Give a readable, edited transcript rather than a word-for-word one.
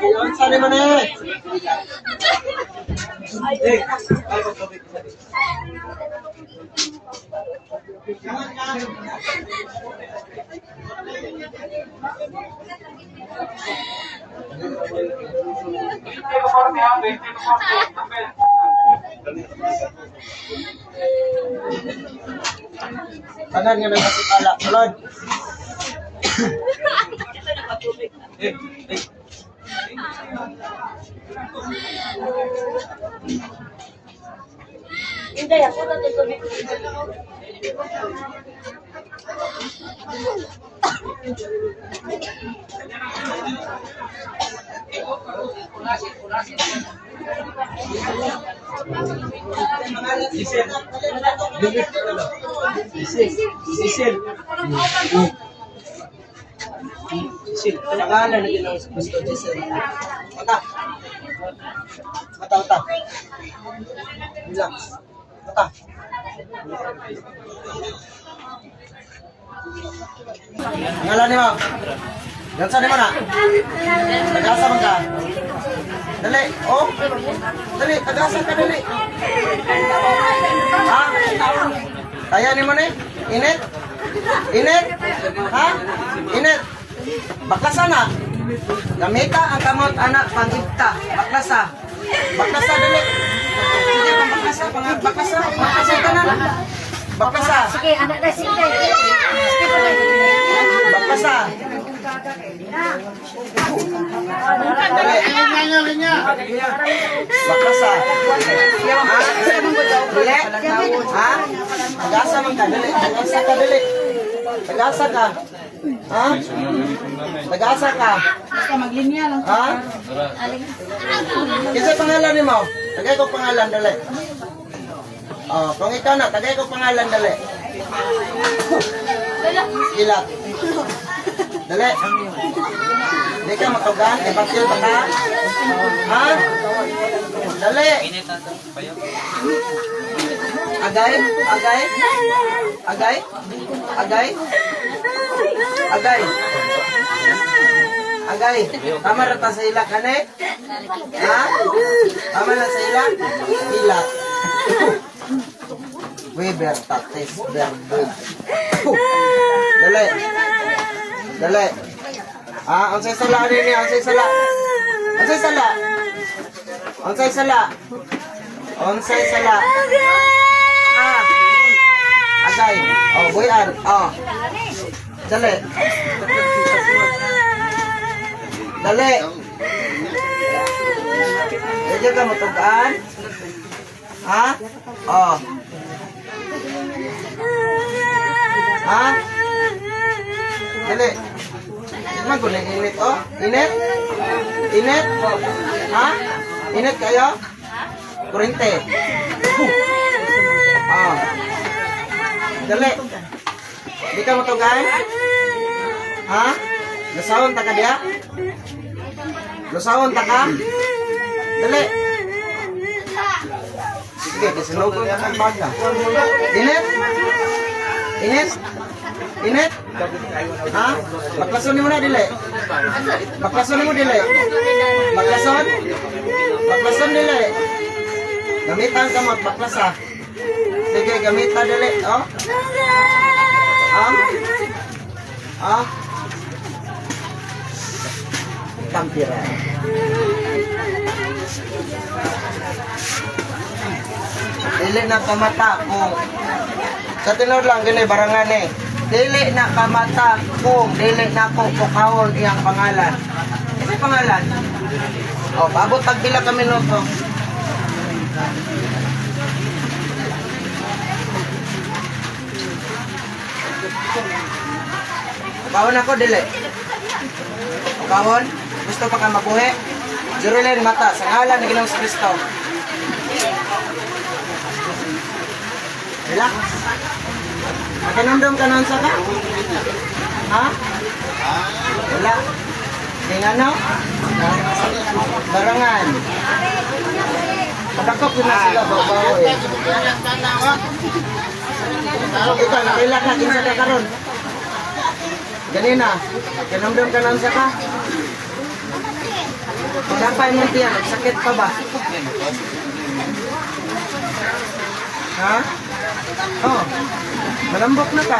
Ayun, saan naman eh? Kanan nga may masipala. Tulad. Hindi, ako na tubig. Sisil. Pangalan na ginawa sa gusto, Sisil. Mata. Mata. Relax. Mata. Ngalan ni mo. Gansa ni mo na. Tagasa man ka. Dali. Oh. Dali. Tagasa ka dali. Ha? Kaya ni mo ni? Init? Init? Ha? Init? Baklasa na. Gamita ang kamot anak pangipta. Baklasa. Baklasa dali. Sige pang baklasa. Baklasa. Baklasa ka na. Baklasa. Sige, anak na sige. Baklasa. Dali. Baklasa. Ha? Dali. Ha? Tagasa man ka. Dali. Tagasa ka dali. Tagasa ka. Ha? Tagasa ka. Basta maglinya lang. Ha? Kasi pangalan ni mo. Tagay ko pangalan dali. Oh, kung ikaw na, tagay ko pangalan dali. Ilat. Dali. Hindi ka matugan, ibatil ba ka? Ha? Dali. Agay? Agay? Agay? Agay? Agay? Agay? Tama rata sa ila ka ne? Ha? Tama na sa ila? Ilat. Weber, tatis, berbog. Dali. Dali. Ah, unsay sala ni? Unsay sala? Unsay sala? Unsay sala? Unsay sala? Ah. Agay. Oh, buyan. Oh. Dali. Dali. Dili ka matugaan? Ha? Oh. Ha? Dali. Tignan ko na init, oh. Init? Init? Ha? Init kayo? Kurente. Ah. Dali. Di ka matugan? Ha? Lusawon ta ka diya? Lusawon ta ka? Dali. Sige, kasunod ka ng baga. Init? Init? Init? Ha? Baklason mo na, dili. Baklason mo, dili. Baklason? Baklason, dili. Gamitan ka mo, baklasa. Sige, gamitan, dili. Oh? Ah? Tampira. Dili na kamata kung sa tinod lang gini barangan eh. Dili na kamata kung dili na ko kukawon iyang pangalan. Ano pangalan? O, paabot tagpila ka minuto. Kawon ako, dili. Kawon? Gusto pa ka mabuhi? Jerusalem mata, sa ngalan ni Ginoong Kristo. Relax. Makinamdam ka nun sa ka? Ha? Wala. Tingnan no? Barangan. Patakok yun na sila, babaw eh. Ikaw, nakilak na, kinsa ka karon. Ganina, kinamdam ka nun sa ka? imong tiyan? Nagsakit pa ba? Ha? Oh. Malambok na ka.